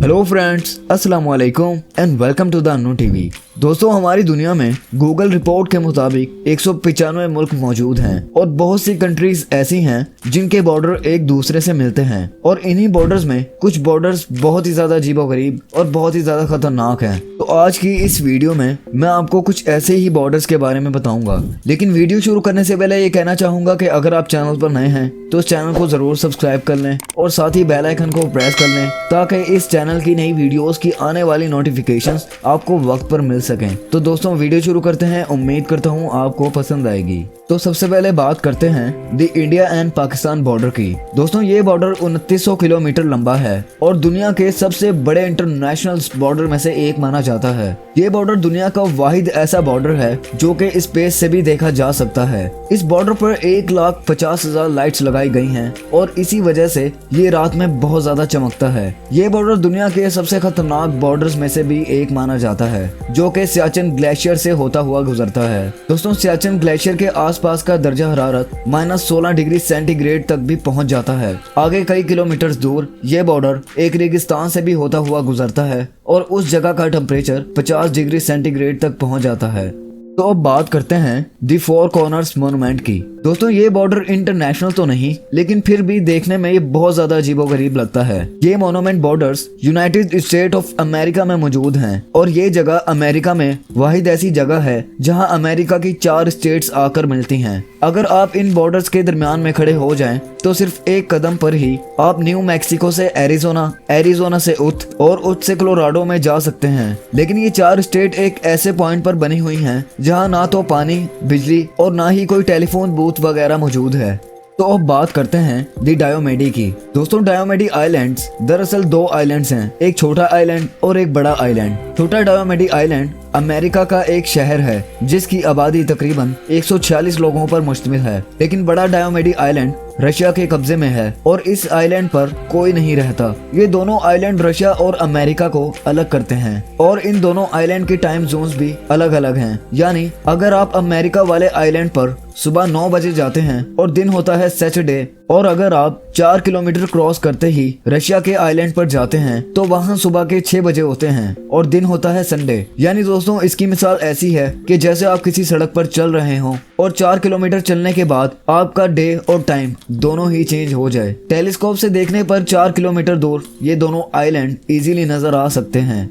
Hello friends, अस्सलाम वालेकुम and welcome to the Annu TV. दोस्तों, हमारी दुनिया में गूगल रिपोर्ट के मुताबिक 195 मुल्क मौजूद हैं और बहुत सी कंट्रीज ऐसी हैं जिनके बॉर्डर एक दूसरे से मिलते हैं और इन्हीं बॉर्डर्स में कुछ बॉर्डर्स बहुत ही ज्यादा अजीबोगरीब और बहुत ही ज्यादा खतरनाक हैं। तो आज की इस वीडियो में मैं आपको कुछ ऐसे ही बॉर्डर्स के बारे में बताऊंगा। लेकिन वीडियो शुरू करने से पहले ये कहना चाहूंगा कि अगर आप चैनल पर नए हैं तो इस चैनल को जरूर सब्सक्राइब कर लें और साथ ही बेल आइकन को प्रेस कर लें ताकि इस चैनल की नई वीडियोस की आने वाली नोटिफिकेशंस आपको वक्त पर मिल सकें। तो दोस्तों, वीडियो शुरू करते हैं। उम्मीद करता हूँ आपको पसंद आएगी। तो सबसे पहले बात करते हैं the India and Pakistan border की। दोस्तों, ये बॉर्डर 2900 किलोमीटर लंबा है और दुनिया के सबसे बड़े इंटरनेशनल बॉर्डर में से एक माना जाता है। ये बॉर्डर दुनिया का वाहिद ऐसा बॉर्डर है जो कि स्पेस से भी देखा जा सकता है। इस बॉर्डर पर 1,50,000 लाइट्स लगाई गई हैं और इसी वजह से ये रात में बहुत ज्यादा चमकता है। ये बॉर्डर दुनिया के सबसे खतरनाक बॉर्डर्स में से भी एक माना जाता है जो कि सियाचिन ग्लेशियर से होता हुआ गुजरता है। दोस्तों, सियाचिन ग्लेशियर के आसपास का दर्जा हरारत -16 डिग्री सेंटीग्रेड तक भी पहुंच जाता है। आगे कई किलोमीटर दूर ये बॉर्डर एक रेगिस्तान से भी होता हुआ गुजरता है और उस जगह का टेम्परेचर 50 डिग्री सेंटीग्रेड तक पहुंच जाता है। तो अब बात करते हैं दी फोर कॉर्नर्स मॉन्यूमेंट की। दोस्तों, ये बॉर्डर इंटरनेशनल तो नहीं, लेकिन फिर भी देखने में ये बहुत ज्यादा अजीबोगरीब लगता है। ये monument borders United state of America में मौजूद हैं और ये जगह अमेरिका में वाहिद ऐसी जगह है जहां अमेरिका की 4 स्टेट्स आकर मिलती हैं। अगर आप इन बॉर्डर्स के दरमियान में खड़े हो जाएं तो सिर्फ एक कदम पर ही आप न्यू मैक्सिको से एरिजोना, एरिजोना से उत और उत से कोलोराडो में जा सकते हैं। लेकिन ये 4 स्टेट एक ऐसे पॉइंट पर बनी हुई हैं जहां ना तो पानी, बिजली और ना ही कोई टेलीफोन बूथ वगैरह मौजूद है। तो अब बात करते हैं दी डायोमेडी की। दोस्तों, डायोमेडी आइलैंड्स दरअसल 2 आइलैंड्स हैं, एक छोटा आइलैंड और एक बड़ा आइलैंड। छोटा डायोमेडी आइलैंड अमेरिका का एक शहर है जिसकी आबादी तकरीबन 146 लोगों पर मुश्तमिल है। लेकिन बड़ा डायोमेडी आइलैंड रशिया के कब्जे में है और इस आइलैंड पर कोई नहीं रहता। ये दोनों आइलैंड रशिया और अमेरिका को अलग करते हैं और इन दोनों आइलैंड के टाइम जोन्स भी अलग अलग हैं। यानी अगर आप अमेरिका वाले आइलैंड पर सुबह 9 बजे जाते हैं और दिन होता है सैटरडे, और अगर आप 4 किलोमीटर क्रॉस करते ही रशिया के आइलैंड पर जाते हैं तो वहाँ सुबह के 6 बजे होते हैं और दिन होता है संडे। यानी दोस्तों, इसकी मिसाल ऐसी है कि जैसे आप किसी सड़क पर चल रहे हो और 4 किलोमीटर चलने के बाद आपका डे और टाइम दोनों ही चेंज हो जाए। टेलीस्कोप से देखने पर 4 किलोमीटर दूर ये दोनों आइलैंड इजीली नजर आ सकते हैं।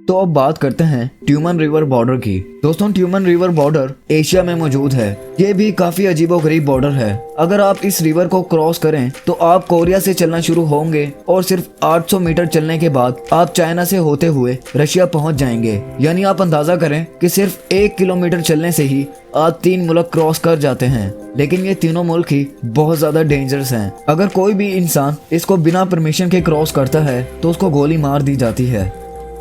तो अब बात करते हैं ट्यूमन रिवर बॉर्डर की। दोस्तों, ट्यूमन रिवर बॉर्डर एशिया में मौजूद है। ये भी काफी अजीबोगरीब बॉर्डर है। अगर आप इस रिवर को क्रॉस करें तो आप कोरिया से चलना शुरू होंगे और सिर्फ 800 मीटर चलने के बाद आप चाइना से होते हुए रशिया पहुंच जाएंगे। यानी आप अंदाजा करें कि सिर्फ 1 किलोमीटर चलने से ही आप 3 मुल्क क्रॉस कर जाते हैं। लेकिन ये तीनों मुल्क ही बहुत ज्यादा डेंजरस हैं। अगर कोई भी इंसान इसको बिना परमिशन के क्रॉस करता है तो उसको गोली मार दी जाती है।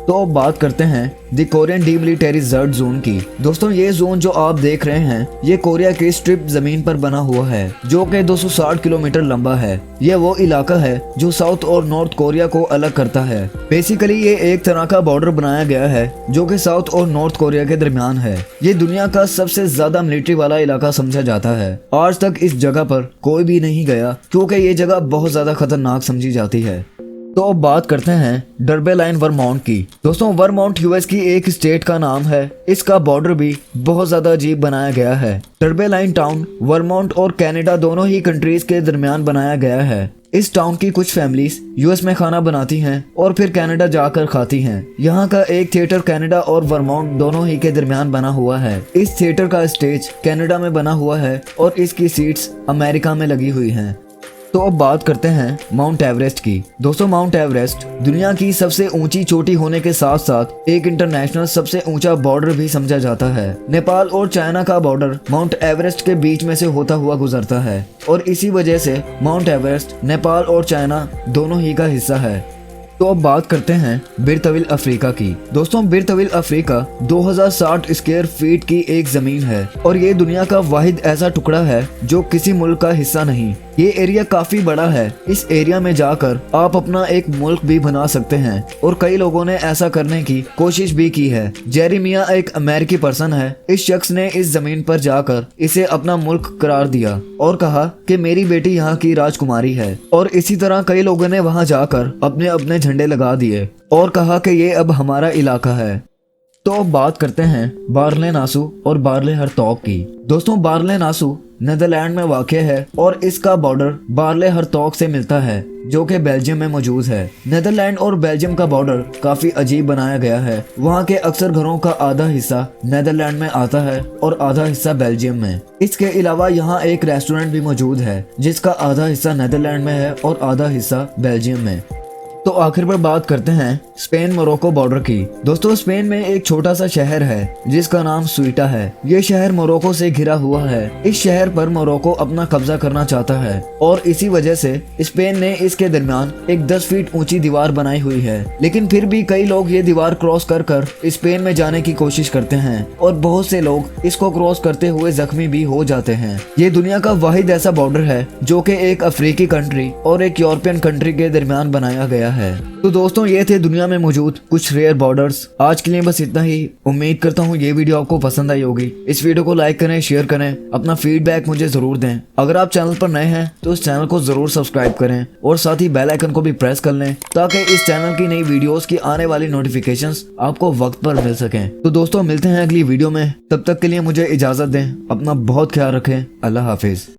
तो अब बात करते हैं द कोरियन डीमिलिटरीज्ड जोन की। दोस्तों, ये जोन जो आप देख रहे हैं ये कोरिया की स्ट्रिप जमीन पर बना हुआ है जो कि 260 किलोमीटर लंबा है। ये वो इलाका है जो साउथ और नॉर्थ कोरिया को अलग करता है। बेसिकली ये एक तरह का बॉर्डर बनाया गया है जो कि साउथ और नॉर्थ कोरिया के दरमियान है। ये दुनिया का सबसे ज्यादा मिलिट्री वाला इलाका समझा जाता है। आज तक इस जगह पर कोई भी नहीं गया क्योंकि ये जगह बहुत ज्यादा खतरनाक समझी जाती है। तो अब बात करते हैं डर्बेलाइन वर्माउंट की। दोस्तों, वर्माउंट यूएस की एक स्टेट का नाम है। इसका बॉर्डर भी बहुत ज्यादा अजीब बनाया गया है। डर्बेलाइन टाउन वर्माउंट और कनाडा दोनों ही कंट्रीज के दरमियान बनाया गया है। इस टाउन की कुछ फैमिलीज यूएस में खाना बनाती हैं और फिर कनाडा जाकर खाती हैं। यहाँ का एक थिएटर कनाडा और वर्माउंट दोनों ही के दरमियान बना हुआ है। इस थिएटर का स्टेज कनाडा में बना हुआ है और इसकी सीट्स अमेरिका में लगी हुई हैं। तो अब बात करते हैं माउंट एवरेस्ट की। दोस्तों, माउंट एवरेस्ट दुनिया की सबसे ऊंची चोटी होने के साथ साथ एक इंटरनेशनल सबसे ऊंचा बॉर्डर भी समझा जाता है। नेपाल और चाइना का बॉर्डर माउंट एवरेस्ट के बीच में से होता हुआ गुजरता है और इसी वजह से माउंट एवरेस्ट नेपाल और चाइना दोनों ही का हिस्सा है। तो अब बात करते हैं बिरतविल अफ्रीका की। दोस्तों, बिरतविल अफ्रीका 2060 स्क्वायर फीट की एक जमीन है और ये दुनिया का वाहिद ऐसा टुकड़ा है जो किसी मुल्क का हिस्सा नहीं। ये एरिया काफी बड़ा है। इस एरिया में जाकर आप अपना एक मुल्क भी बना सकते हैं और कई लोगों ने ऐसा करने की कोशिश भी की है। जेरेमिया एक अमेरिकी पर्सन है। इस शख्स ने इस जमीन पर जाकर इसे अपना मुल्क करार दिया और कहा कि मेरी बेटी यहाँ की राजकुमारी है। और इसी तरह कई लोगों ने वहाँ जाकर अपने अपने झंडे लगा दिए और कहा कि ये अब हमारा इलाका है। तो अब बात करते हैं बार्ले नासू और बार्ले हरतौग की। दोस्तों, बार्ले नासू नीदरलैंड में वाक़ है और इसका बॉर्डर बार्ले हरतौग से मिलता है जो कि बेल्जियम में मौजूद है। नीदरलैंड और बेल्जियम का बॉर्डर काफी अजीब बनाया गया है। वहाँ के अक्सर घरों का आधा हिस्सा नीदरलैंड में आता है और आधा हिस्सा बेल्जियम में। इसके अलावा यहाँ एक रेस्टोरेंट भी मौजूद है जिसका आधा हिस्सा नीदरलैंड में है और आधा हिस्सा बेल्जियम में। तो आखिर पर बात करते हैं स्पेन मोरक्को बॉर्डर की। दोस्तों, स्पेन में एक छोटा सा शहर है जिसका नाम स्वीटा है। ये शहर मोरक्को से घिरा हुआ है। इस शहर पर मोरक्को अपना कब्जा करना चाहता है और इसी वजह से स्पेन ने इसके दरमियान एक 10 फीट ऊंची दीवार बनाई हुई है। लेकिन फिर भी कई लोग ये दीवार क्रॉस कर स्पेन में जाने की कोशिश करते हैं और बहुत से लोग इसको क्रॉस करते हुए जख्मी भी हो जाते हैं। ये दुनिया का वाहिद ऐसा बॉर्डर है जो कि एक अफ्रीकी कंट्री और एक यूरोपियन कंट्री के दरमियान बनाया गया है। तो दोस्तों, ये थे दुनिया में मौजूद कुछ रेयर बॉर्डर्स। आज के लिए बस इतना ही। उम्मीद करता हूँ ये वीडियो आपको पसंद आई होगी। इस वीडियो को लाइक करें, शेयर करें, अपना फीडबैक मुझे जरूर दें। अगर आप चैनल पर नए हैं तो इस चैनल को जरूर सब्सक्राइब करें और साथ ही बेल आइकन को भी प्रेस कर लें ताकि इस चैनल की नई वीडियोस की आने वाली नोटिफिकेशंस आपको वक्त पर मिल सकें। तो दोस्तों, मिलते हैं अगली वीडियो में। तब तक के लिए मुझे इजाजत दें। अपना बहुत ख्याल रखें। अल्लाह हाफिज।